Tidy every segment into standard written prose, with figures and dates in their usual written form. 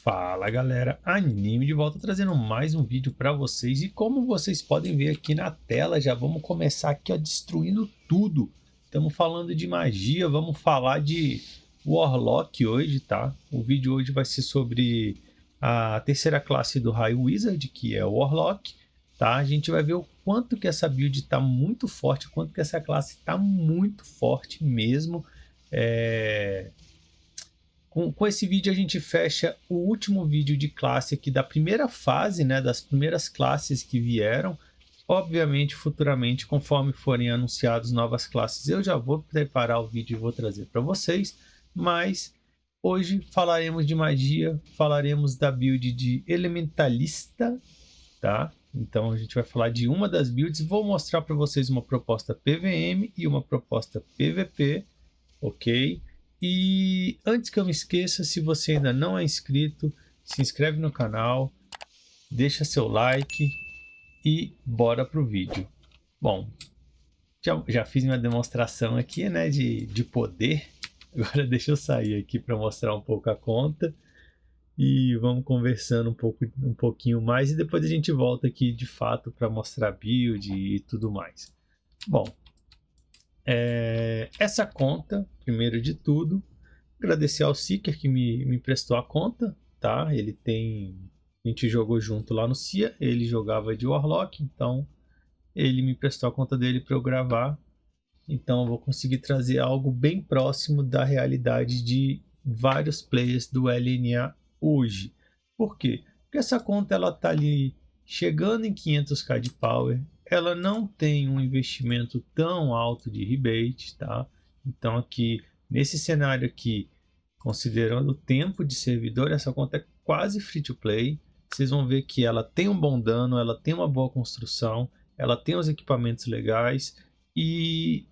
Fala galera, Anime de volta trazendo mais um vídeo para vocês e como vocês podem ver aqui na tela, já vamos começar aqui ó, destruindo tudo. Estamos falando de magia, vamos falar de Warlock hoje, tá? O vídeo hoje vai ser sobre a terceira classe do Raio Wizard, que é o Warlock, tá? A gente vai ver o quanto que essa build está muito forte, o quanto que essa classe está muito forte mesmo. Com esse vídeo a gente fecha o último vídeo de classe aqui da primeira fase, né, das primeiras classes que vieram. Obviamente, futuramente, conforme forem anunciadas novas classes, eu já vou preparar o vídeo e vou trazer para vocês. Mas hoje falaremos de magia, falaremos da build de Elementalista, tá? Então a gente vai falar de uma das builds, vou mostrar para vocês uma proposta PVM e uma proposta PVP, ok? E antes que eu me esqueça, se você ainda não é inscrito, se inscreve no canal, deixa seu like e bora pro vídeo. Bom, já fiz minha demonstração aqui, né, de poder. Agora deixa eu sair aqui para mostrar um pouco a conta e vamos conversando um pouquinho mais e depois a gente volta aqui de fato para mostrar build e tudo mais. Bom, essa conta, primeiro de tudo, agradecer ao Seeker que me emprestou a conta, tá? A gente jogou junto lá no CIA, ele jogava de Warlock, então ele me emprestou a conta dele para eu gravar. Então eu vou conseguir trazer algo bem próximo da realidade de vários players do LNA hoje. Por quê? Porque essa conta ela tá ali chegando em 500k de power, ela não tem um investimento tão alto de rebate, tá? Então aqui, nesse cenário aqui, considerando o tempo de servidor, essa conta é quase free to play. Vocês vão ver que ela tem um bom dano, ela tem uma boa construção, ela tem os equipamentos legais e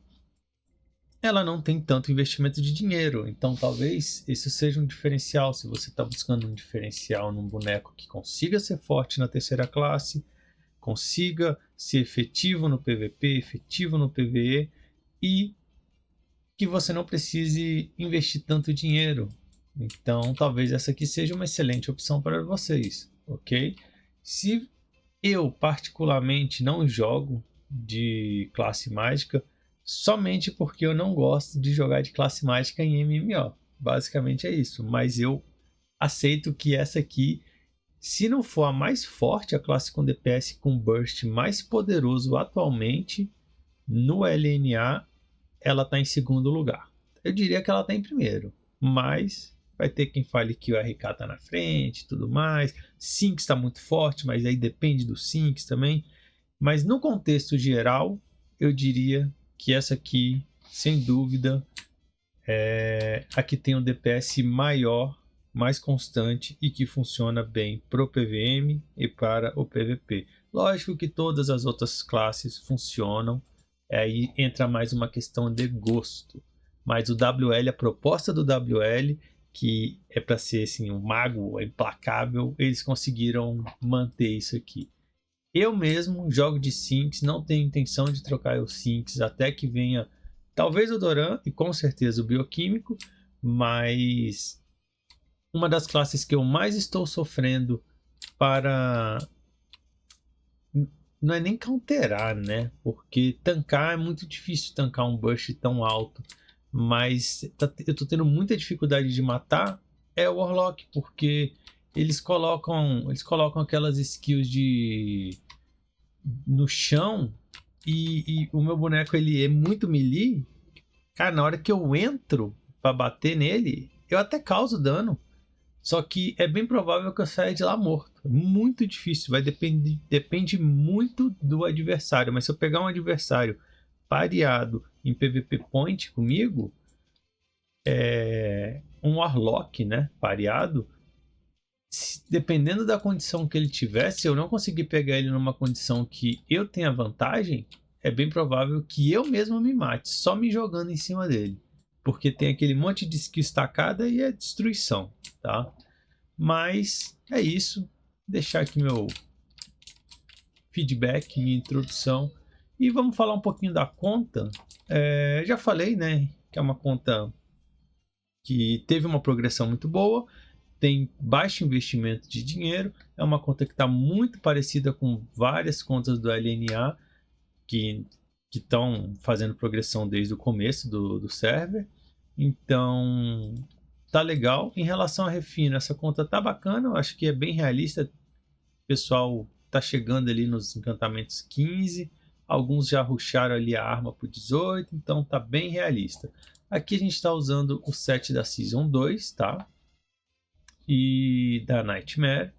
ela não tem tanto investimento de dinheiro. Então talvez isso seja um diferencial. Se você está buscando um diferencial num boneco que consiga ser forte na terceira classe, consiga ser efetivo no PVP, efetivo no PVE e que você não precise investir tanto dinheiro. Então talvez essa aqui seja uma excelente opção para vocês, ok? Se eu particularmente não jogo de classe mágica, somente porque eu não gosto de jogar de classe mágica em MMO. Basicamente é isso, mas eu aceito que essa aqui, se não for a mais forte, a classe com DPS com burst mais poderoso atualmente no LNA, ela está em segundo lugar. Eu diria que ela está em primeiro, mas vai ter quem fale que o RK está na frente e tudo mais. Synx está muito forte, mas aí depende do Synx também. Mas no contexto geral, eu diria que essa aqui, sem dúvida, é a que tem um DPS maior, mais constante e que funciona bem para o PVM e para o PVP. Lógico que todas as outras classes funcionam, aí entra mais uma questão de gosto. Mas o WL, a proposta do WL, que é para ser assim, um mago implacável, eles conseguiram manter isso aqui. Eu mesmo jogo de Synx, não tenho intenção de trocar o Synx até que venha talvez o Doran e com certeza o Bioquímico, mas uma das classes que eu mais estou sofrendo para... não é nem counterar, né? Porque tancar é muito difícil, tancar um burst tão alto, mas eu tô tendo muita dificuldade de matar é o Warlock, porque eles colocam aquelas skills no chão e o meu boneco ele é muito melee. Cara, na hora que eu entro para bater nele, eu até causo dano, só que é bem provável que eu saia de lá morto. Muito difícil, depende muito do adversário, mas se eu pegar um adversário pareado em PVP point comigo, um Warlock, né, pareado, dependendo da condição que ele tiver, se eu não conseguir pegar ele numa condição que eu tenha vantagem, é bem provável que eu mesmo me mate, só me jogando em cima dele. Porque tem aquele monte de skill estacada e é destruição, tá? Mas é isso. Deixar aqui meu feedback, minha introdução. E vamos falar um pouquinho da conta. Já falei, né, que é uma conta que teve uma progressão muito boa. tem baixo investimento de dinheiro, é uma conta que está muito parecida com várias contas do LNA que estão fazendo progressão desde o começo do server. Então tá legal. Em relação a refino, essa conta tá bacana, eu acho que é bem realista. O pessoal tá chegando ali nos encantamentos 15, alguns já rusharam ali a arma por 18, então tá bem realista. Aqui a gente está usando o set da Season 2, tá? E da Nightmare.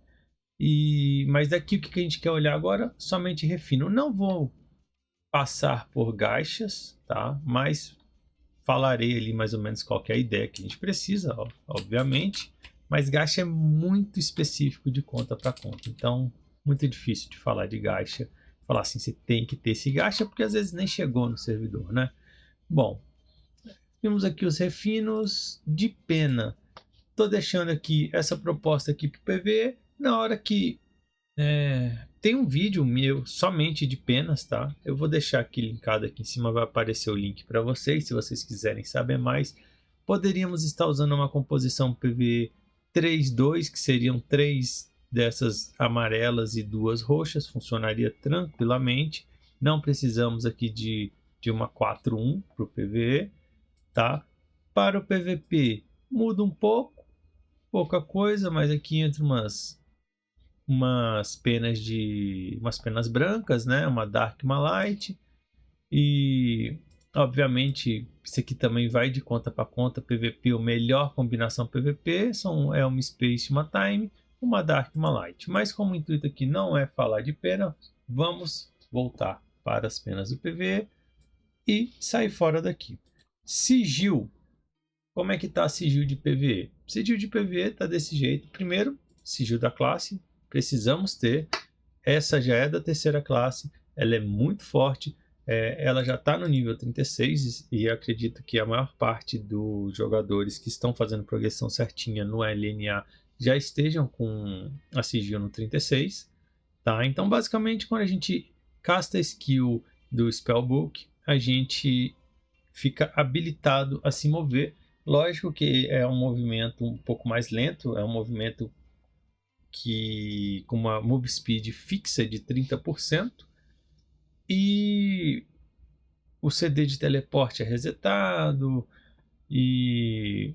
Mas daqui o que a gente quer olhar agora? Somente refino. Não vou passar por gachas, tá? Mas falarei ali mais ou menos qual que é a ideia que a gente precisa, obviamente. Mas gacha é muito específico de conta para conta. Então, muito difícil de falar de gacha. Falar assim, você tem que ter esse gacha, porque às vezes nem chegou no servidor, né? Bom, temos aqui os refinos de pena. Tô deixando aqui essa proposta aqui para o PvE. Na hora que tem um vídeo meu somente de penas, tá? Eu vou deixar aqui linkado aqui em cima, vai aparecer o link para vocês, se vocês quiserem saber mais. Poderíamos estar usando uma composição PvE 3-2, que seriam 3 dessas amarelas e 2 roxas, funcionaria tranquilamente. Não precisamos aqui de uma 4-1 para o PvE, tá? Para o PvP muda um pouco, pouca coisa, mas aqui entra umas penas brancas, né? Uma dark, uma light. E obviamente isso aqui também vai de conta para conta. PVP, a melhor combinação PVP é uma space, uma time, uma dark, uma light. Mas como o intuito aqui não é falar de pena, vamos voltar para as penas do PVE e sair fora daqui. Sigil. Como é que tá sigil de PVE? Sigil de PVE tá desse jeito. Primeiro, sigil da classe. Precisamos ter. Essa já é da terceira classe. Ela é muito forte. Ela já está no nível 36 e acredito que a maior parte dos jogadores que estão fazendo progressão certinha no LNA já estejam com a sigil no 36. Tá? Então, basicamente, quando a gente casta a skill do Spellbook, a gente fica habilitado a se mover. Lógico que é um movimento um pouco mais lento, é um movimento com uma move speed fixa de 30%, e o CD de teleporte é resetado, e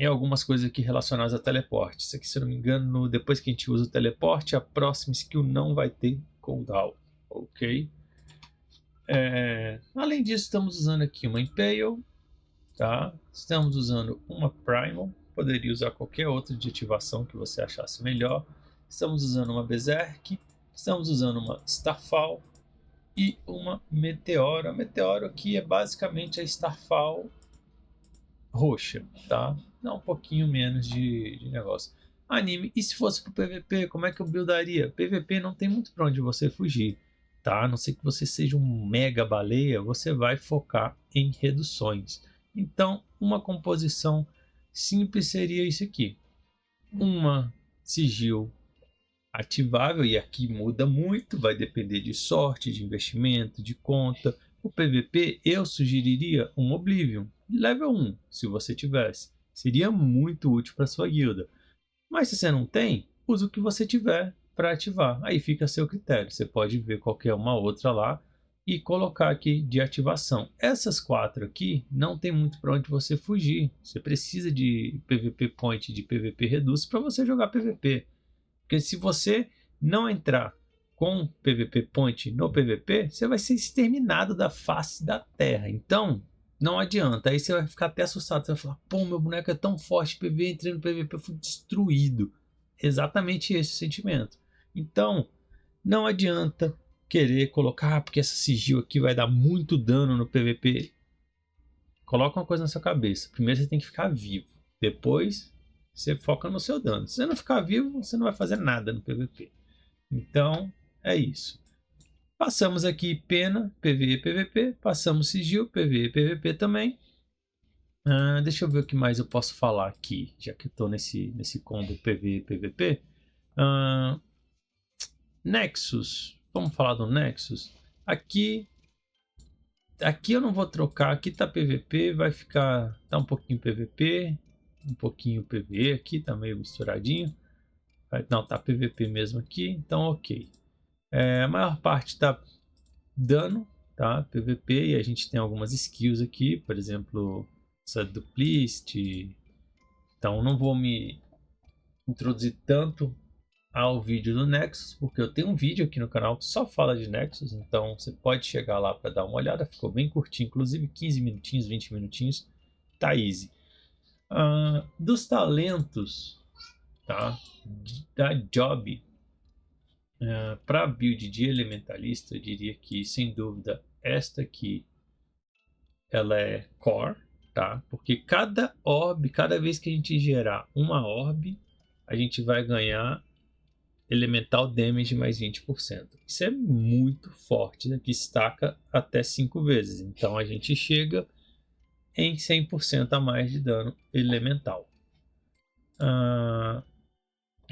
algumas coisas aqui relacionadas a teleporte. Isso aqui, se eu não me engano, depois que a gente usa o teleporte, a próxima skill não vai ter cooldown, ok? Além disso, estamos usando aqui uma Impale, tá? Estamos usando uma Primal, poderia usar qualquer outra de ativação que você achasse melhor. Estamos usando uma Berserk, estamos usando uma Starfall e uma Meteoro. A Meteoro aqui é basicamente a Starfall roxa, tá? Dá um pouquinho menos de negócio. Anime, e se fosse pro PVP, como é que eu buildaria? PVP não tem muito pra onde você fugir, tá? A não ser que você seja um mega baleia, você vai focar em reduções. Então, uma composição simples seria isso aqui. Uma sigil ativável, e aqui muda muito, vai depender de sorte, de investimento, de conta. O PVP, eu sugeriria um Oblivion, level 1, se você tivesse. Seria muito útil para sua guilda. Mas se você não tem, use o que você tiver para ativar. Aí fica a seu critério. Você pode ver qualquer uma outra lá e colocar aqui de ativação. Essas 4 aqui não tem muito para onde você fugir. Você precisa de PVP Point, de PVP Reduce para você jogar PVP. Porque se você não entrar com PVP Point no PVP, você vai ser exterminado da face da terra. Então, não adianta. Aí você vai ficar até assustado. Você vai falar, pô, meu boneco é tão forte, PVE, entrei no PVP, fui destruído. Exatamente esse o sentimento. Então, não adianta querer colocar, porque essa sigil aqui vai dar muito dano no PVP. Coloca uma coisa na sua cabeça. Primeiro você tem que ficar vivo. Depois você foca no seu dano. Se você não ficar vivo, você não vai fazer nada no PVP. Então, é isso. Passamos aqui pena, PvE, PVP. Passamos sigil, PvE, PVP também. Deixa eu ver o que mais eu posso falar aqui, já que eu estou nesse combo PvE, PVP. Nexus. Vamos falar do Nexus. Aqui eu não vou trocar. Aqui tá PVP, vai ficar... Tá um pouquinho PVP. um pouquinho PvE aqui, tá meio misturadinho. Não, tá PVP mesmo aqui, então ok. A maior parte tá dano, tá? PVP, e a gente tem algumas skills aqui, por exemplo, essa Duplicity. Então não vou me introduzir tanto ao vídeo do Nexus, porque eu tenho um vídeo aqui no canal que só fala de Nexus, então você pode chegar lá para dar uma olhada, ficou bem curtinho, inclusive 15 minutinhos, 20 minutinhos, tá easy. Dos talentos, tá? Da Job, para build de elementalista, eu diria que sem dúvida esta aqui ela é core, tá? Porque cada orb, cada vez que a gente gerar uma orb, a gente vai ganhar elemental damage mais 20%. Isso é muito forte, né? Que estaca até 5 vezes. Então a gente chega em 100% a mais de dano elemental. A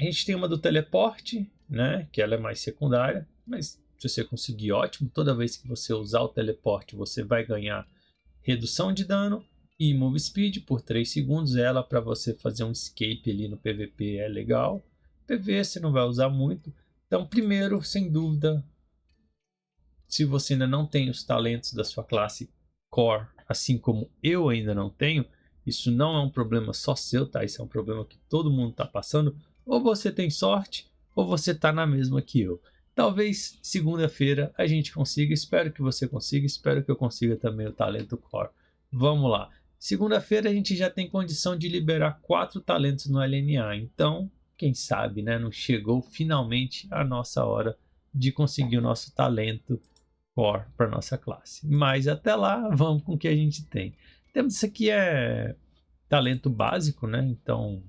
gente tem uma do teleporte, né? Que ela é mais secundária, mas se você conseguir, ótimo. Toda vez que você usar o teleporte, você vai ganhar redução de dano e move speed por 3 segundos. Ela, para você fazer um escape ali no PVP, é legal. PV você não vai usar muito. Então, primeiro, sem dúvida, se você ainda não tem os talentos da sua classe Core, assim como eu ainda não tenho, isso não é um problema só seu, tá? Isso é um problema que todo mundo está passando. Ou você tem sorte, ou você está na mesma que eu. Talvez segunda-feira a gente consiga, espero que você consiga, espero que eu consiga também o talento Core. Vamos lá. Segunda-feira a gente já tem condição de liberar 4 talentos no LNA, então quem sabe, né? Não chegou finalmente a nossa hora de conseguir o nosso talento core para nossa classe. Mas até lá, vamos com o que a gente tem. Temos isso aqui é talento básico, né? Então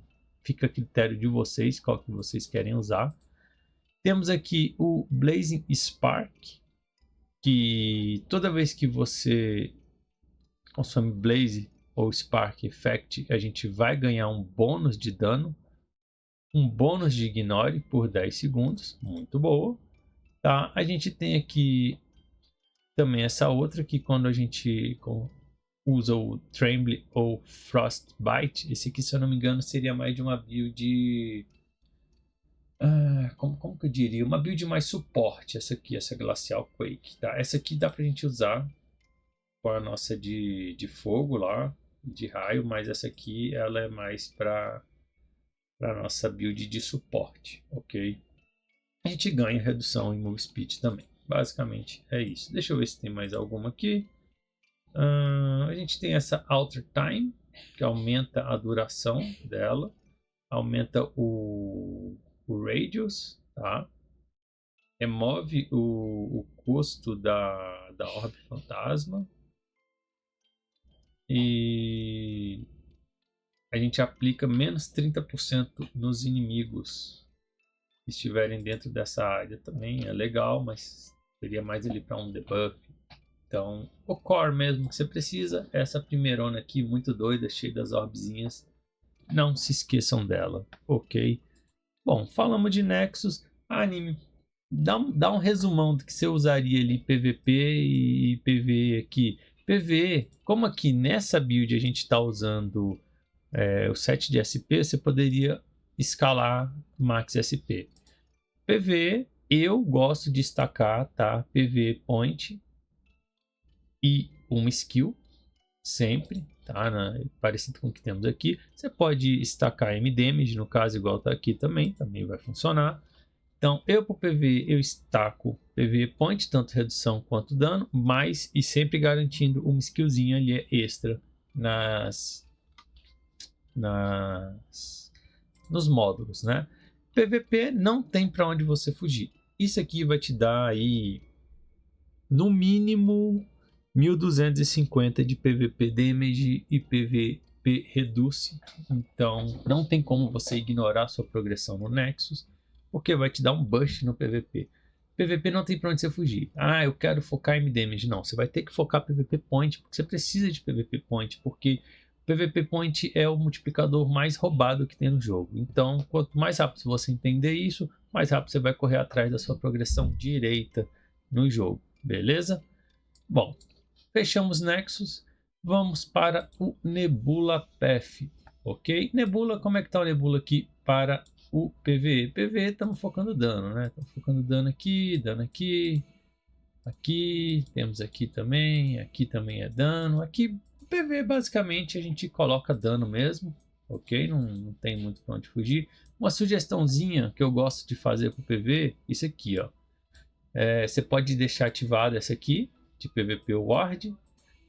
fica a critério de vocês qual que vocês querem usar. Temos aqui o Blazing Spark, que toda vez que você consome Blaze ou Spark Effect, a gente vai ganhar um bônus de dano, um bônus de ignore por 10 segundos, muito boa, tá? A gente tem aqui também essa outra que quando a gente usa o Tremble ou Frostbite, esse aqui, se eu não me engano, seria mais de uma build, como que eu diria? Uma build mais suporte, essa aqui, essa Glacial Quake, tá? Essa aqui dá pra gente usar com a nossa de fogo lá, de raio, mas essa aqui ela é mais para nossa build de suporte, ok? A gente ganha redução em move speed também. Basicamente é isso. Deixa eu ver se tem mais alguma aqui. A gente tem essa Alter Time, que aumenta a duração dela, aumenta o Radius, tá? Remove o custo da Orb Fantasma. E a gente aplica menos 30% nos inimigos que estiverem dentro dessa área também. É legal, mas seria mais ali para um debuff. Então, o core mesmo que você precisa, essa primeirona aqui, muito doida, cheia das orbzinhas. Não se esqueçam dela, ok? Bom, falamos de Nexus. Anime, dá um resumão do que você usaria ali PVP e PvE aqui. PvE, como aqui nessa build a gente está usando o set de SP, você poderia escalar Max SP. PvE, eu gosto de destacar, tá? PvE Point e uma skill, sempre, tá? Parecido com o que temos aqui. Você pode estacar M-Damage, no caso, igual tá aqui também vai funcionar. Então, eu para o PvE, eu estaco PvE Point, tanto redução quanto dano, mas e sempre garantindo uma skillzinha ali extra nos módulos, né? PVP não tem para onde você fugir. Isso aqui vai te dar aí, no mínimo, 1250 de PVP damage e PVP reduce. Então, não tem como você ignorar sua progressão no Nexus, porque vai te dar um boost no PVP. PVP não tem para onde você fugir. Eu quero focar em damage. Não, você vai ter que focar PVP Point, porque você precisa de PVP Point, porque PVP Point é o multiplicador mais roubado que tem no jogo. Então, quanto mais rápido você entender isso, mais rápido você vai correr atrás da sua progressão direita no jogo. Beleza? Bom, fechamos Nexus. Vamos para o Nebula Path. Ok? Nebula, como é que tá o Nebula aqui para o PvE? PvE estamos focando dano, né? Estamos focando dano aqui, aqui, temos aqui também é dano. Aqui, PvE basicamente a gente coloca dano mesmo, ok? Não tem muito para onde fugir. Uma sugestãozinha que eu gosto de fazer para o PvE, isso aqui, ó. Você pode deixar ativada essa aqui, de PVP Ward,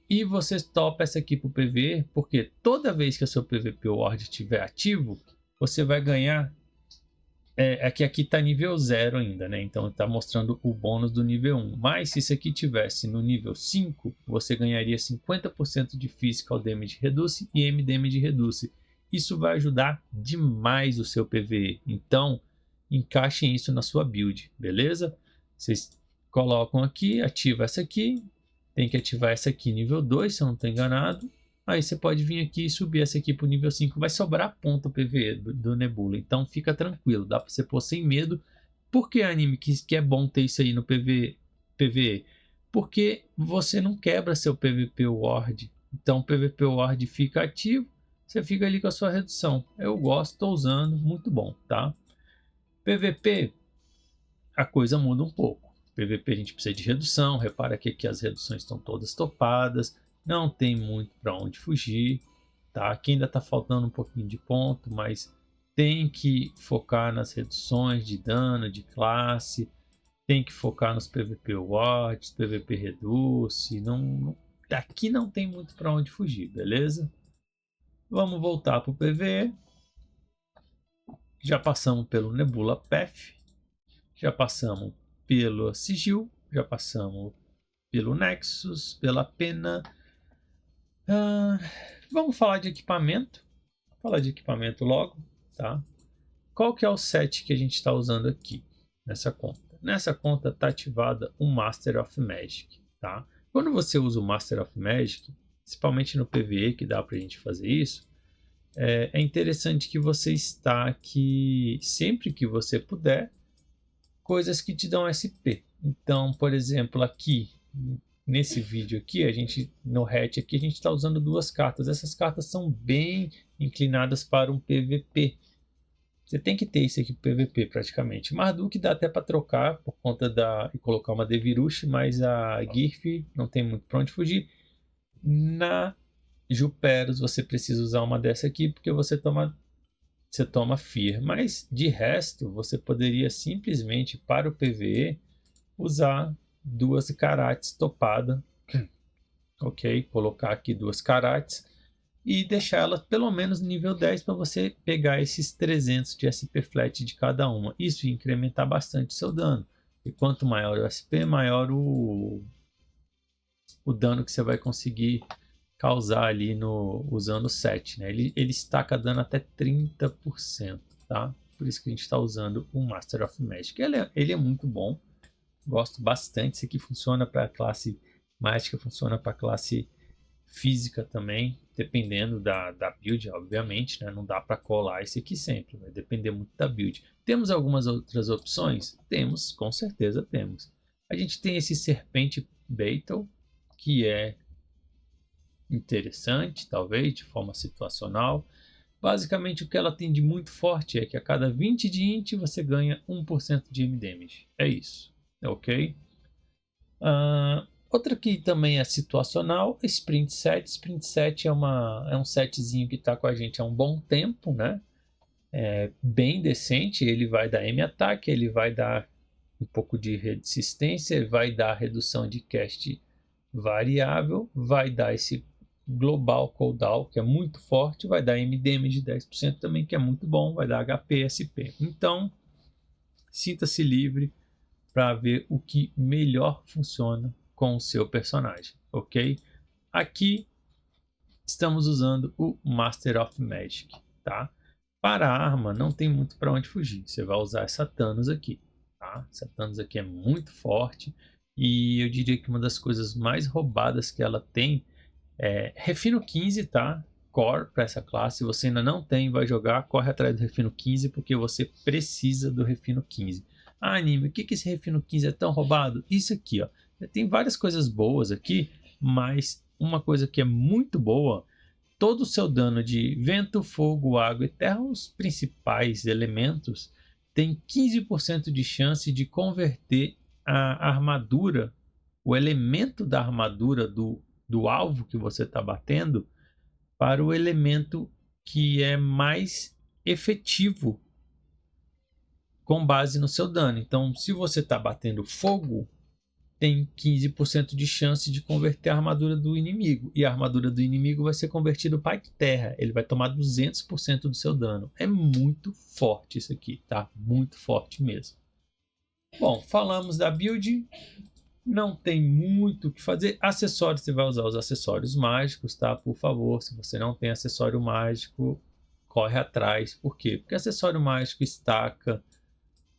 e você topa essa aqui para o PvE, porque toda vez que o seu PVP Ward estiver ativo, você vai ganhar. Aqui está nível 0 ainda, né? Então está mostrando o bônus do nível 1. Mas se isso aqui tivesse no nível 5, você ganharia 50% de Physical Damage Reduce e M Damage Reduce. Isso vai ajudar demais o seu PvE. Então encaixem isso na sua build, beleza? Vocês colocam aqui, ativa essa aqui. Tem que ativar essa aqui nível 2, se eu não estou enganado. Aí você pode vir aqui e subir essa aqui para o nível 5. Vai sobrar ponto PvE do Nebula. Então fica tranquilo. Dá para você pôr sem medo. Por que, anime, que é bom ter isso aí no PvE? Porque você não quebra seu PVP Ward. Então o PVP Ward fica ativo. Você fica ali com a sua redução. Eu gosto, estou usando. Muito bom, tá? PVP, a coisa muda um pouco. PVP a gente precisa de redução. Repara que aqui as reduções estão todas topadas. Não tem muito para onde fugir, tá? Aqui ainda está faltando um pouquinho de ponto, mas tem que focar nas reduções de dano, de classe, tem que focar nos PVP Wards, PVP Reduce, aqui não tem muito para onde fugir, beleza? Vamos voltar para o PvE. Já passamos pelo Nebula Path, já passamos pelo Sigil, já passamos pelo Nexus, pela Pena. Vamos falar de equipamento. Vou falar de equipamento logo, tá? Qual que é o set que a gente está usando aqui nessa conta? Nessa conta está ativada o Master of Magic, tá? Quando você usa o Master of Magic, principalmente no PvE, que dá para a gente fazer isso, é interessante que você está aqui sempre que você puder, coisas que te dão SP. Então, por exemplo, aqui nesse vídeo aqui, no hatch aqui, a gente está usando duas cartas. Essas cartas são bem inclinadas para um PVP. Você tem que ter isso aqui para PVP praticamente. Marduk dá até para trocar por conta e colocar uma Devirush, mas a Girf não tem muito para onde fugir. Na Juperos você precisa usar uma dessa aqui porque você toma Fear. Mas de resto, você poderia simplesmente para o PVE usar duas Karates topada, ok? Colocar aqui duas Karates e deixar elas pelo menos nível 10 para você pegar esses 300 de SP flat de cada uma. Isso ia incrementar bastante seu dano. E quanto maior o SP, maior o dano que você vai conseguir causar ali usando o set, né? Ele estaca dano até 30%, tá? Por isso que a gente está usando o Master of Magic. Ele é muito bom. Gosto bastante. Isso aqui funciona para a classe mágica, funciona para a classe física também, dependendo da build, obviamente, né? Não dá para colar esse aqui sempre, vai depender muito da build. Temos algumas outras opções? Temos, com certeza temos. A gente tem esse Serpente Battle, que é interessante, talvez, de forma situacional. Basicamente, o que ela tem de muito forte é que a cada 20 de int você ganha 1% de M-Damage. É isso. Ok? Outra que também é situacional, Sprint Set. Sprint Set é um setzinho que está com a gente há um bom tempo, né? É bem decente. Ele vai dar M-Ataque, ele vai dar um pouco de resistência, vai dar redução de cast variável, vai dar esse Global Cooldown, que é muito forte, vai dar M-Damage 10% também, que é muito bom, vai dar HP, SP. Então, sinta-se livre para ver o que melhor funciona com o seu personagem, ok? Aqui estamos usando o Master of Magic, tá? Para a arma não tem muito para onde fugir, você vai usar essa Thanos aqui, tá? Essa Thanos aqui é muito forte e eu diria que uma das coisas mais roubadas que ela tem é Refino 15, tá? Core para essa classe, se você ainda não tem, vai jogar, corre atrás do Refino 15 porque você precisa do Refino 15. Ah, anime, o que esse Refino 15 é tão roubado? Isso aqui, ó. Tem várias coisas boas aqui, mas uma coisa que é muito boa todo o seu dano de vento, fogo, água e terra, os principais elementos, tem 15% de chance de converter a armadura, o elemento da armadura do alvo que você está batendo, para o elemento que é mais efetivo com base no seu dano. Então, se você está batendo fogo, tem 15% de chance de converter a armadura do inimigo. E a armadura do inimigo vai ser convertida para terra. Ele vai tomar 200% do seu dano. É muito forte isso aqui, tá? Muito forte mesmo. Bom, falamos da build. Não tem muito o que fazer. Acessórios, você vai usar os acessórios mágicos, tá? Por favor, se você não tem acessório mágico, corre atrás. Por quê? Porque acessório mágico estaca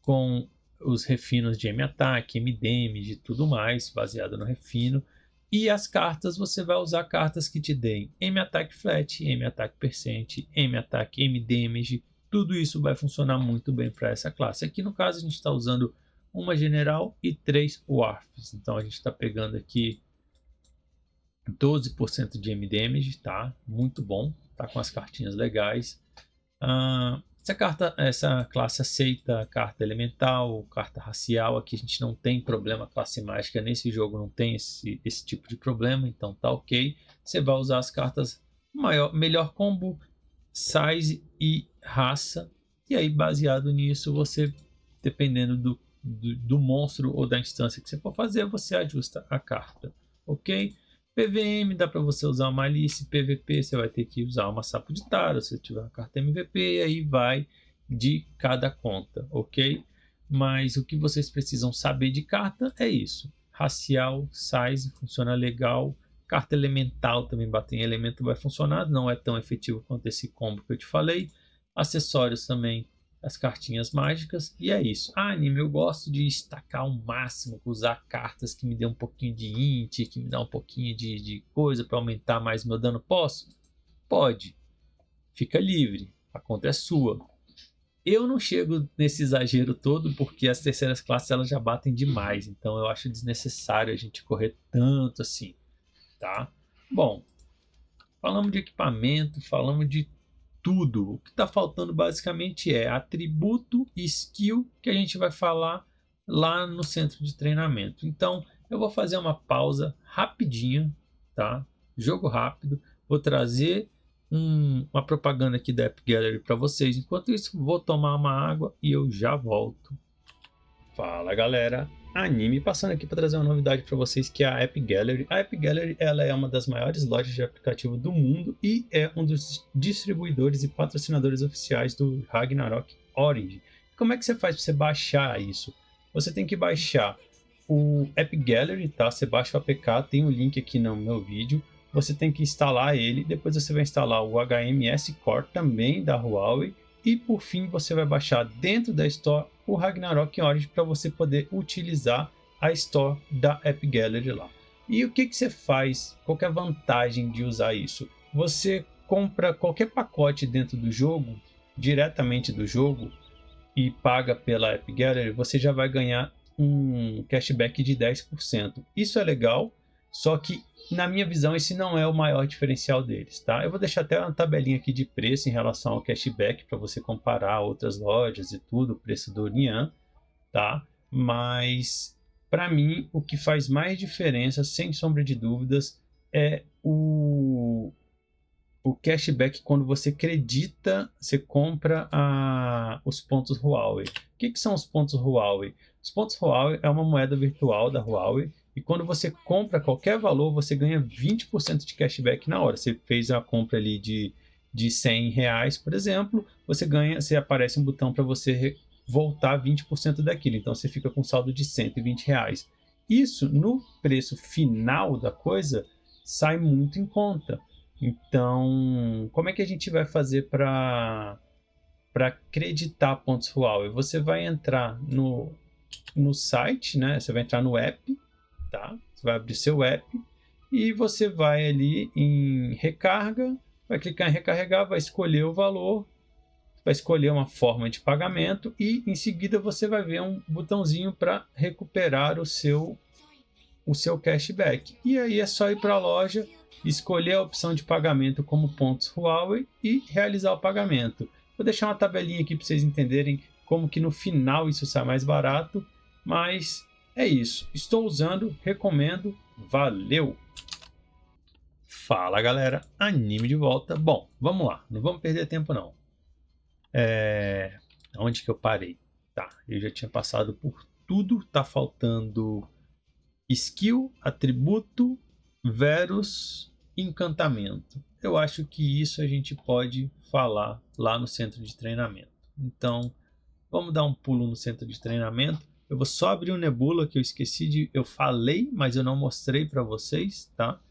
com os refinos de M-Attack, M-Damage e tudo mais, baseado no refino. E as cartas, você vai usar cartas que te deem M-Attack Flat, M-Attack Percent, M-Attack, M-Damage. Tudo isso vai funcionar muito bem para essa classe. Aqui no caso a gente está usando uma General e 3 Warfs. Então a gente está pegando aqui 12% de M-Damage, tá? Muito bom, tá com as cartinhas legais. Essa classe aceita carta elemental, carta racial. Aqui a gente não tem problema, classe mágica nesse jogo não tem esse tipo de problema, então tá ok. Você vai usar as cartas melhor combo, size e raça, e aí baseado nisso você, dependendo do monstro ou da instância que você for fazer, você ajusta a carta, ok? PVM dá para você usar uma Alice, PVP você vai ter que usar uma Sapo de Taro, se tiver uma carta MVP, e aí vai de cada conta, ok? Mas o que vocês precisam saber de carta é isso. Racial, size, funciona legal. Carta elemental também, bater em elemento vai funcionar, não é tão efetivo quanto esse combo que eu te falei. Acessórios também, as cartinhas mágicas, e é isso. Anime, eu gosto de estacar ao máximo, usar cartas que me dê um pouquinho de int, que me dá um pouquinho de coisa para aumentar mais meu dano. Posso? Pode. Fica livre, a conta é sua. Eu não chego nesse exagero todo porque as terceiras classes elas já batem demais, então eu acho desnecessário a gente correr tanto assim, tá? Bom, falamos de equipamento, falamos de tudo. O que está faltando basicamente é atributo e skill, que a gente vai falar lá no centro de treinamento. Então eu vou fazer uma pausa rapidinha, tá? Jogo rápido. Vou trazer uma propaganda aqui da App Gallery para vocês. Enquanto isso, vou tomar uma água e eu já volto. Fala galera, Anime passando aqui para trazer uma novidade para vocês, que é a App Gallery. A App Gallery ela é uma das maiores lojas de aplicativo do mundo e é um dos distribuidores e patrocinadores oficiais do Ragnarok Origins. Como é que você faz para você baixar isso? Você tem que baixar o App Gallery, tá? Você baixa o APK, tem o link aqui no meu vídeo. Você tem que instalar ele, depois você vai instalar o HMS Core também da Huawei. E por fim você vai baixar dentro da Store o Ragnarok Origins para você poder utilizar a Store da App Gallery lá. E o que você faz? Qual que é a vantagem de usar isso? Você compra qualquer pacote dentro do jogo, diretamente do jogo, e paga pela App Gallery, você já vai ganhar um cashback de 10%. Isso é legal, só que na minha visão esse não é o maior diferencial deles, tá? Eu vou deixar até uma tabelinha aqui de preço em relação ao cashback para você comparar outras lojas e tudo, o preço do Nian, tá? Mas para mim o que faz mais diferença, sem sombra de dúvidas, é o cashback quando você acredita, você compra os pontos Huawei. O que são os pontos Huawei? Os pontos Huawei é uma moeda virtual da Huawei e quando você compra qualquer valor, você ganha 20% de cashback na hora. Você fez a compra ali de R$100, por exemplo, você aparece um botão para você voltar 20% daquilo. Então você fica com saldo de R$120. Isso no preço final da coisa sai muito em conta. Então, como é que a gente vai fazer para acreditar pontos Huawei? Você vai entrar no site, né? Você vai entrar no app, tá? Você vai abrir seu app e você vai ali em recarga, vai clicar em recarregar, vai escolher o valor, vai escolher uma forma de pagamento e em seguida você vai ver um botãozinho para recuperar o seu cashback. E aí é só ir para a loja, escolher a opção de pagamento como pontos Huawei e realizar o pagamento. Vou deixar uma tabelinha aqui para vocês entenderem como que no final isso sai mais barato, mas é isso. Estou usando, recomendo, valeu! Fala galera, Anime de volta. Bom, vamos lá, não vamos perder tempo não. Onde que eu parei? Tá, eu já tinha passado por tudo, tá faltando skill, atributo, verus, encantamento. Eu acho que isso a gente pode falar lá no centro de treinamento. Então, vamos dar um pulo no centro de treinamento. Eu vou só abrir o Nebula que eu esqueci de... Eu falei, mas eu não mostrei para vocês, tá?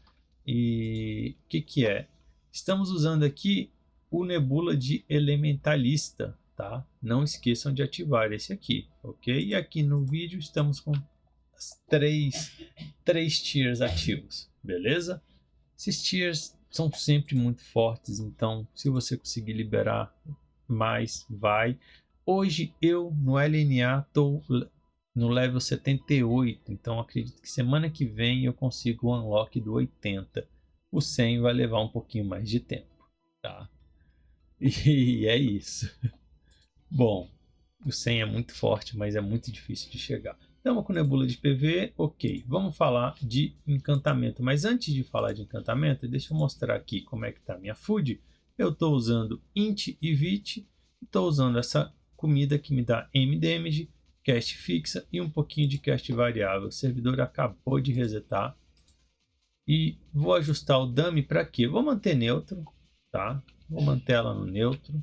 E o que é? Estamos usando aqui o Nebula de Elementalista, tá? Não esqueçam de ativar esse aqui, ok? E aqui no vídeo estamos com as três tiers ativos, beleza? Esses tiers são sempre muito fortes, então se você conseguir liberar mais, vai. Hoje eu no LNA estou no level 78, então acredito que semana que vem eu consigo o unlock do 80. O 100 vai levar um pouquinho mais de tempo, tá? E é isso. Bom, o 100 é muito forte, mas é muito difícil de chegar. Estamos com nebula de PV, ok. Vamos falar de encantamento. Mas antes de falar de encantamento, deixa eu mostrar aqui como é que está a minha food. Eu estou usando int e vit. Estou usando essa comida que me dá M damage, cast fixa e um pouquinho de cast variável. O servidor acabou de resetar. E vou ajustar o dummy para quê? Vou manter neutro, tá? Vou manter ela no neutro.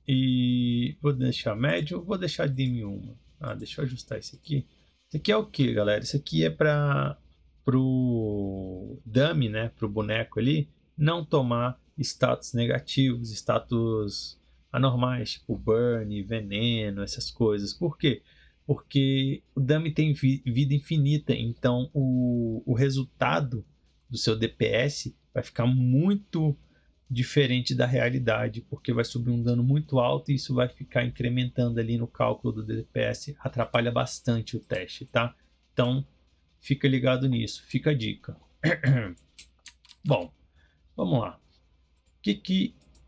E vou deixar médio, vou deixar dim 1. Deixa eu ajustar isso aqui. Isso aqui é o que, galera? Isso aqui é para pro dummy, né? Pro boneco ali, não tomar status negativos, status anormais, tipo burn, veneno, essas coisas. Por quê? Porque o dummy tem vida infinita, então o resultado do seu DPS vai ficar muito diferente da realidade, porque vai subir um dano muito alto e isso vai ficar incrementando ali no cálculo do DPS, atrapalha bastante o teste, tá? Então, fica ligado nisso, fica a dica. Bom, vamos lá.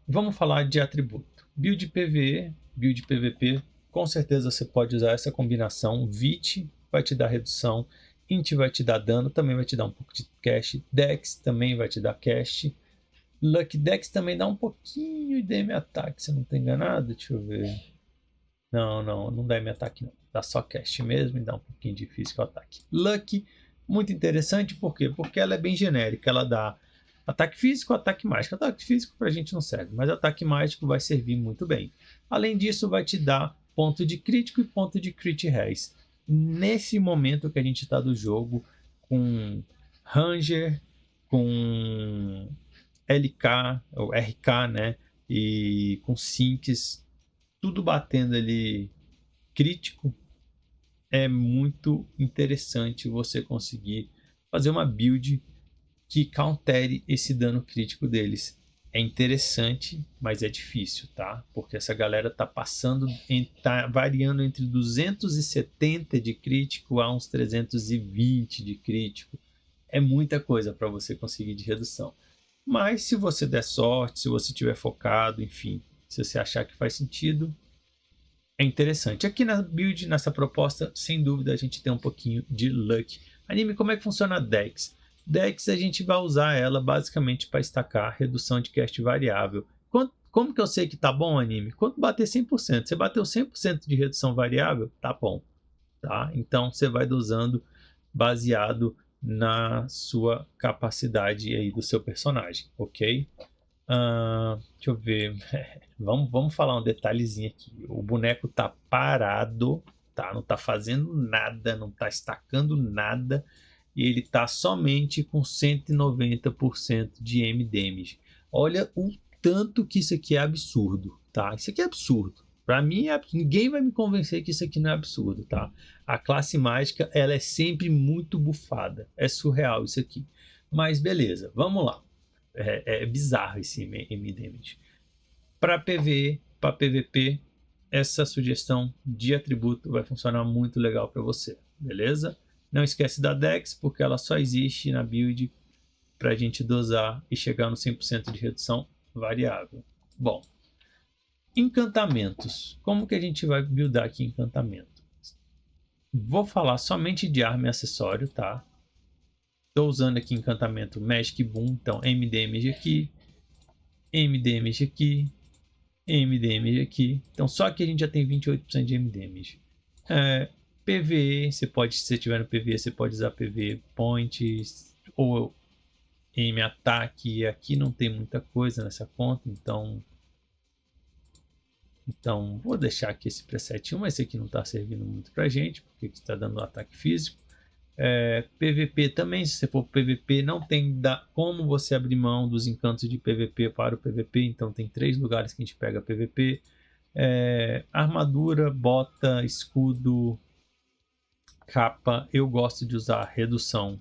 Vamos falar de atributo. Build PvE, build PvP, com certeza você pode usar essa combinação. Vit vai te dar redução, Int vai te dar dano, também vai te dar um pouco de cast, Dex também vai te dar cast, Lucky Dex também dá um pouquinho de DM ataque, se eu não estou enganado. Deixa eu ver. Não dá DM ataque não. Dá só cast mesmo e dá um pouquinho de físico ataque. Lucky, muito interessante, por quê? Porque ela é bem genérica. Ela dá ataque físico, ataque mágico. Ataque físico pra gente não serve, mas ataque mágico vai servir muito bem. Além disso, vai te dar ponto de crítico e ponto de crit res. Nesse momento que a gente está do jogo, com Ranger, com LK, ou RK, né? E com Sinks, tudo batendo ali crítico, é muito interessante você conseguir fazer uma build que countere esse dano crítico deles. É interessante, mas é difícil, tá? Porque essa galera tá passando, tá variando entre 270 de crítico a uns 320 de crítico. É muita coisa para você conseguir de redução. Mas se você der sorte, se você estiver focado, enfim, se você achar que faz sentido, é interessante. Aqui na build, nessa proposta, sem dúvida a gente tem um pouquinho de luck. Anime, como é que funciona a Dex? Dex a gente vai usar ela basicamente para estacar redução de cast variável. Como que eu sei que tá bom, Anime? Quando bater 100%. Você bateu 100% de redução variável, tá bom. Tá? Então você vai dosando baseado na sua capacidade aí do seu personagem, ok? Deixa eu ver. Vamos falar um detalhezinho aqui. O boneco tá parado, tá? Não tá fazendo nada, não tá estacando nada. E ele tá somente com 190% de M damage. Olha o tanto que isso aqui é absurdo, tá? Isso aqui é absurdo. Para mim, ninguém vai me convencer que isso aqui não é absurdo, tá? A classe mágica, ela é sempre muito bufada. É surreal isso aqui. Mas beleza, vamos lá. É bizarro esse M damage. Para PvE, para PvP, essa sugestão de atributo vai funcionar muito legal para você, beleza? Não esquece da Dex, porque ela só existe na build para a gente dosar e chegar no 100% de redução variável. Bom, encantamentos. Como que a gente vai buildar aqui encantamento? Vou falar somente de arma e acessório, tá? Estou usando aqui encantamento Magic Boom, então MDMG aqui, MDMG aqui, MDMG aqui. Então só aqui a gente já tem 28% de MDMG. PVE, se você tiver no PVE, você pode usar PVE Points ou M ataque. Aqui não tem muita coisa nessa conta, então vou deixar aqui esse preset 1, mas esse aqui não está servindo muito pra gente, porque está dando ataque físico. PVP também, se você for PVP, não tem como você abrir mão dos encantos de PVP para o PVP, então tem 3 lugares que a gente pega PVP. Armadura, bota, escudo, capa, eu gosto de usar redução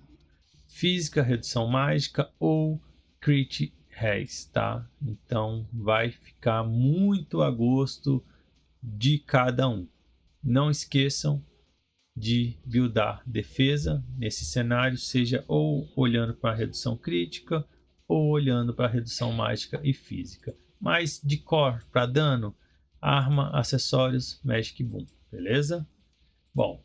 física, redução mágica ou crit res, tá? Então vai ficar muito a gosto de cada um. Não esqueçam de buildar defesa nesse cenário, seja ou olhando para a redução crítica ou olhando para a redução mágica e física. Mas de core para dano, arma, acessórios, Magic Boom, beleza? Bom,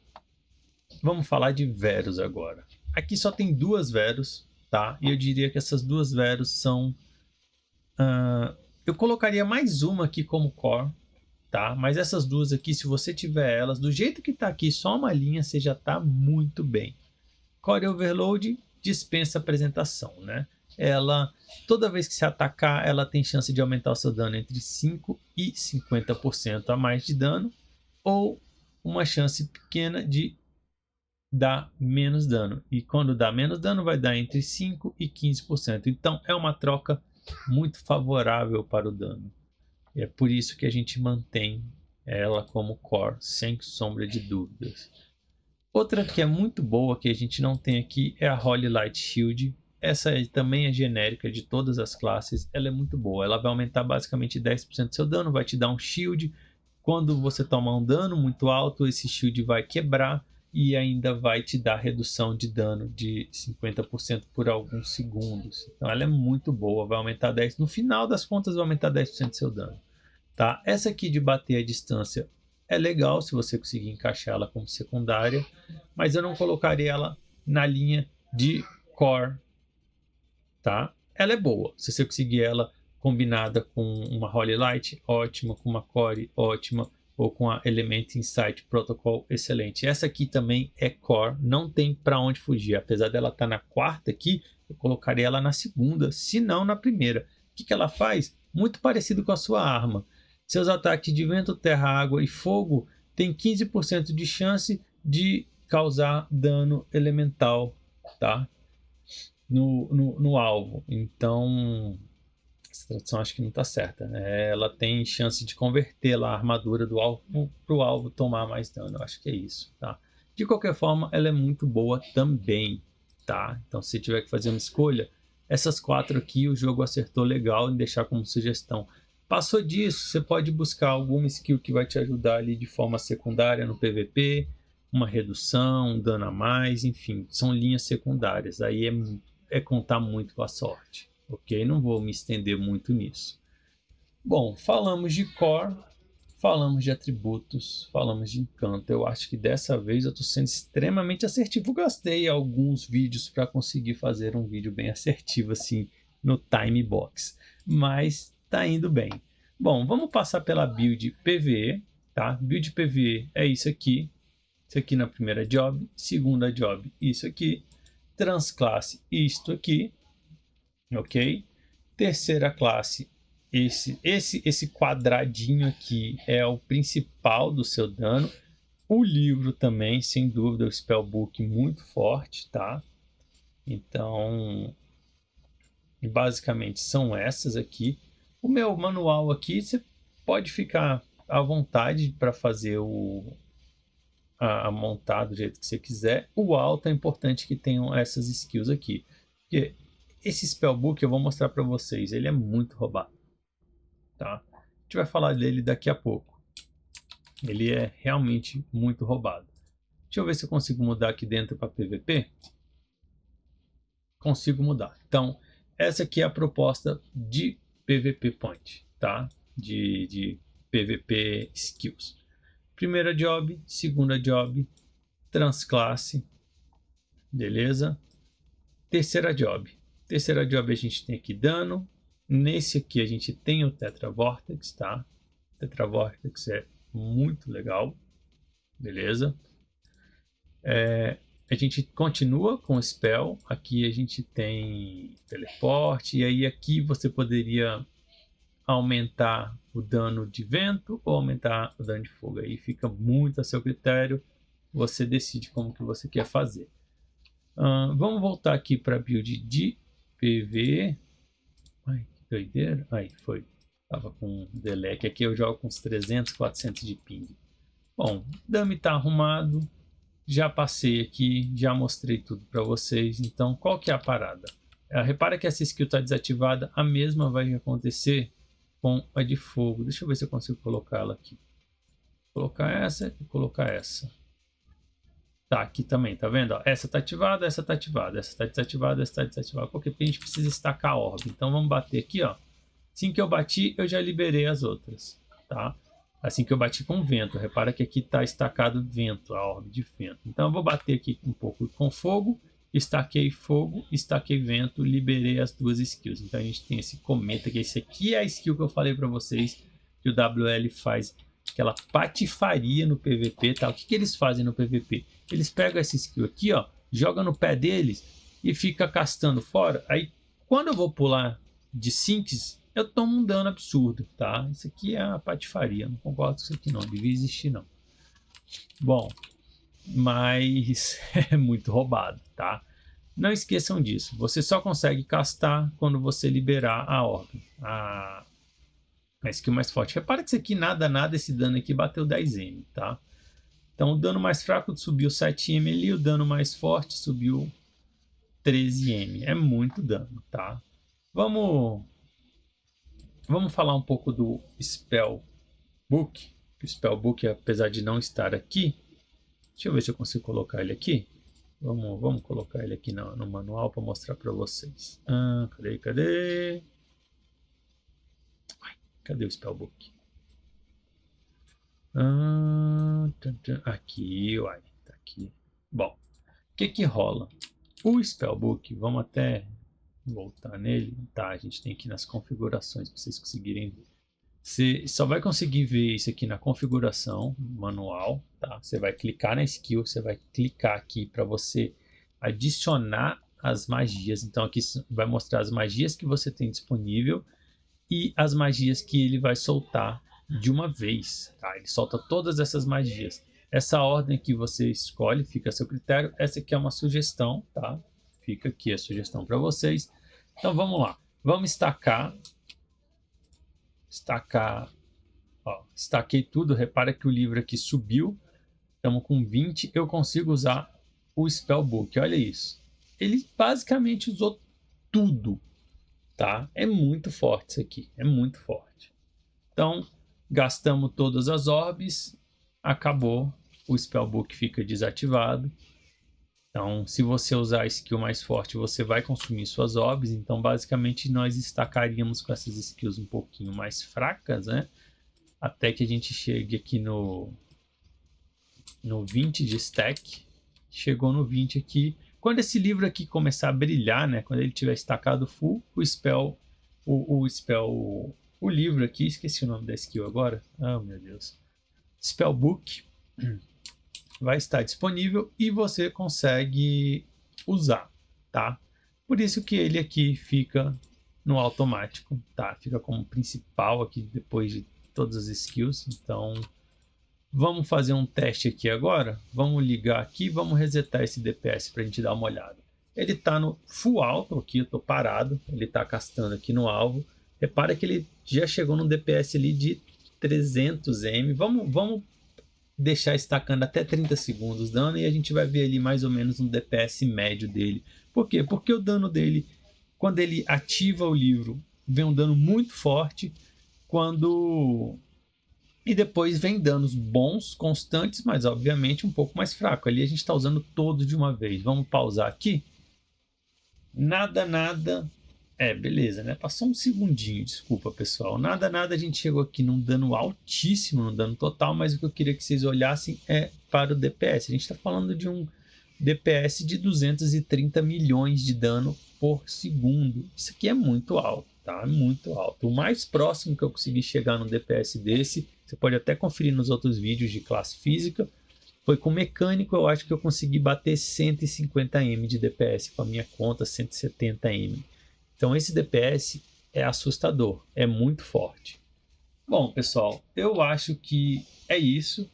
vamos falar de Verus agora. Aqui só tem 2 Verus, tá? E eu diria que essas 2 Verus são... eu colocaria mais uma aqui como core, tá? Mas essas 2 aqui, se você tiver elas, do jeito que tá aqui, só uma linha, você já tá muito bem. Core Overload dispensa apresentação, né? Ela, toda vez que se atacar, ela tem chance de aumentar o seu dano entre 5% e 50% a mais de dano, ou uma chance pequena de dar menos dano. E quando dá menos dano, vai dar entre 5% e 15%. Então, é uma troca muito favorável para o dano. E é por isso que a gente mantém ela como core, sem sombra de dúvidas. Outra que é muito boa, que a gente não tem aqui, é a Holy Light Shield. Essa também é genérica de todas as classes. Ela é muito boa. Ela vai aumentar basicamente 10% do seu dano, vai te dar um shield. Quando você tomar um dano muito alto, esse shield vai quebrar e ainda vai te dar redução de dano de 50% por alguns segundos. Então ela é muito boa, vai aumentar 10%. No final das contas, vai aumentar 10% do seu dano. Tá? Essa aqui de bater a distância é legal se você conseguir encaixá-la como secundária, mas eu não colocaria ela na linha de core, tá? Ela é boa, se você conseguir ela combinada com uma Holy Light, ótima, com uma core, ótima, ou com a Element Insight Protocol, excelente. Essa aqui também é core, não tem para onde fugir, apesar dela estar na 4ª aqui, eu colocaria ela na 2ª, se não na 1ª. O que ela faz? Muito parecido com a sua arma. Seus ataques de vento, terra, água e fogo têm 15% de chance de causar dano elemental, tá? No alvo. Então, essa tradução acho que não está certa, né? Ela tem chance de converter lá a armadura do alvo para o alvo tomar mais dano. Eu acho que é isso, tá? De qualquer forma, ela é muito boa também, tá? Então, se tiver que fazer uma escolha, essas 4 aqui o jogo acertou legal em deixar como sugestão. Passou disso, você pode buscar alguma skill que vai te ajudar ali de forma secundária no PVP, uma redução, um dano a mais, enfim, são linhas secundárias. Aí é contar muito com a sorte, ok? Não vou me estender muito nisso. Bom, falamos de core, falamos de atributos, falamos de encanto. Eu acho que dessa vez eu estou sendo extremamente assertivo. Gastei alguns vídeos para conseguir fazer um vídeo bem assertivo assim no time box, mas tá indo bem. Bom, vamos passar pela build PVE, tá? Build PVE é isso aqui na primeira job, segunda job, isso aqui, transclasse, isto aqui, ok? Terceira classe, esse quadradinho aqui é o principal do seu dano. O livro também, sem dúvida, o spellbook muito forte, tá? Então, basicamente são essas aqui. O meu manual aqui, você pode ficar à vontade para fazer a montar do jeito que você quiser. O alto é importante que tenham essas skills aqui. Porque esse spellbook eu vou mostrar para vocês, ele é muito roubado, tá? A gente vai falar dele daqui a pouco. Ele é realmente muito roubado. Deixa eu ver se eu consigo mudar aqui dentro para PVP. consigo mudar. Então, essa aqui é a proposta de PVP Point, tá? De PVP Skills. Primeira job, segunda job, transclasse, beleza? Terceira job. Terceira job a gente tem aqui dano. Nesse aqui a gente tem o Tetra Vortex, tá? Tetra Vortex é muito legal, beleza? A gente continua com o spell. Aqui a gente tem teleporte. E aí aqui você poderia aumentar o dano de vento ou aumentar o dano de fogo. Aí fica muito a seu critério. Você decide como que você quer fazer. Vamos voltar aqui para a build de PV. Ai, que doideira. Aí, foi. Tava com delete. Aqui eu jogo com uns 300, 400 de ping. Bom, o dummy tá arrumado. Já passei aqui, já mostrei tudo para vocês. Então, qual que é a parada? Repara que essa skill está desativada. A mesma vai acontecer com a de fogo. Deixa eu ver se eu consigo colocar ela aqui. Colocar essa e colocar essa. Tá, aqui também, tá vendo? Ó, essa tá ativada, essa tá ativada, essa tá desativada, essa tá desativada. Por quê? Porque a gente precisa estacar a orbe. Então vamos bater aqui, ó. Assim que eu bati, eu já liberei as outras, tá? Assim que eu bati com vento. Repara que aqui tá estacado vento, a orbe de vento. Então eu vou bater aqui um pouco com fogo. Estaquei fogo, estaquei vento, liberei as duas skills. Então a gente tem esse cometa, que esse aqui é a skill que eu falei para vocês, que o WL faz aquela patifaria no PVP, tá? O que eles fazem no PVP? Eles pegam essa skill aqui, ó, joga no pé deles e fica castando fora. Aí quando eu vou pular de sinks, eu tomo um dano absurdo, tá? Isso aqui é a patifaria, não concordo com isso aqui não, devia existir não. Bom, mas é muito roubado, tá? Não esqueçam disso, você só consegue castar quando você liberar a orbe, a skill mais forte. Repara que isso aqui nada, esse dano aqui bateu 10M, tá? Então o dano mais fraco subiu 7M ali, o dano mais forte subiu 13M. É muito dano, tá? Vamos falar um pouco do Spellbook. O Spellbook, apesar de não estar aqui, deixa eu ver se eu consigo colocar ele aqui. Vamos colocar ele aqui no manual para mostrar para vocês. Cadê? Cadê o Spellbook? Aqui, uai, tá aqui. Bom, o que rola? O Spellbook, vamos até voltar nele. Tá, a gente tem aqui nas configurações para vocês conseguirem ver. Você só vai conseguir ver isso aqui na configuração manual, tá? Você vai clicar na skill, você vai clicar aqui para você adicionar as magias. Então aqui vai mostrar as magias que você tem disponível e as magias que ele vai soltar de uma vez, tá? Ele solta todas essas magias. Essa ordem que você escolhe fica a seu critério. Essa aqui é uma sugestão, tá? Fica aqui a sugestão para vocês. Então vamos lá. Vamos estacar. Ó, estaquei tudo. Repara que o livro aqui subiu. Estamos com 20. Eu consigo usar o Spellbook. Olha isso. Ele basicamente usou tudo, tá? É muito forte isso aqui. É muito forte. Então, gastamos todas as orbes. Acabou. O Spellbook fica desativado. Então, se você usar a skill mais forte, você vai consumir suas orbes. Então, basicamente, nós estacaríamos com essas skills um pouquinho mais fracas, né? Até que a gente chegue aqui no 20 de stack. Chegou no 20 aqui. Quando esse livro aqui começar a brilhar, né? Quando ele tiver estacado full, o livro aqui, esqueci o nome da skill agora. Oh, meu Deus. Spellbook vai estar disponível e você consegue usar, tá? Por isso que ele aqui fica no automático, tá? Fica como principal aqui depois de todas as skills. Então, vamos fazer um teste aqui agora. Vamos ligar aqui, vamos resetar esse DPS para a gente dar uma olhada. Ele está no full auto aqui, eu estou parado. Ele está castando aqui no alvo. Repara que ele já chegou num DPS ali de 300M. Vamos deixar estacando até 30 segundos dano e a gente vai ver ali mais ou menos um DPS médio dele. Por quê? Porque o dano dele, quando ele ativa o livro, vem um dano muito forte, e depois vem danos bons, constantes, mas obviamente um pouco mais fraco. Ali a gente está usando todos de uma vez. Vamos pausar aqui. Nada, nada. Beleza, né? Passou um segundinho, desculpa, pessoal. Nada, nada, a gente chegou aqui num dano altíssimo, num dano total, mas o que eu queria que vocês olhassem é para o DPS. A gente está falando de um DPS de 230 milhões de dano por segundo. Isso aqui é muito alto, tá? Muito alto. O mais próximo que eu consegui chegar num DPS desse, você pode até conferir nos outros vídeos de classe física, foi com mecânico. Eu acho que eu consegui bater 150m de DPS com a minha conta, 170m. Então esse DPS é assustador, é muito forte. Bom, pessoal, eu acho que é isso.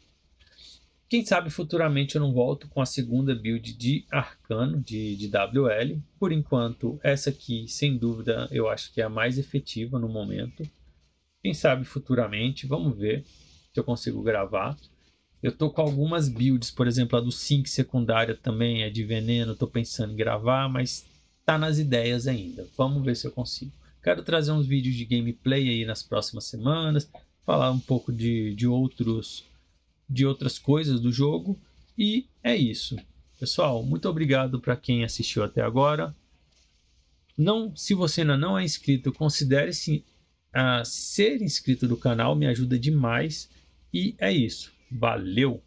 Quem sabe futuramente eu não volto com a segunda build de Arcano, de WL. Por enquanto, essa aqui, sem dúvida, eu acho que é a mais efetiva no momento. Quem sabe futuramente, vamos ver se eu consigo gravar. Eu tô com algumas builds, por exemplo, a do Sync secundária também é de veneno, tô pensando em gravar, mas tá nas ideias ainda. Vamos ver se eu consigo. Quero trazer uns vídeos de gameplay aí nas próximas semanas, falar um pouco de outras coisas do jogo, e é isso. Pessoal, muito obrigado para quem assistiu até agora. Não, se você ainda não é inscrito, considere-se a ser inscrito do canal, me ajuda demais. E é isso. Valeu!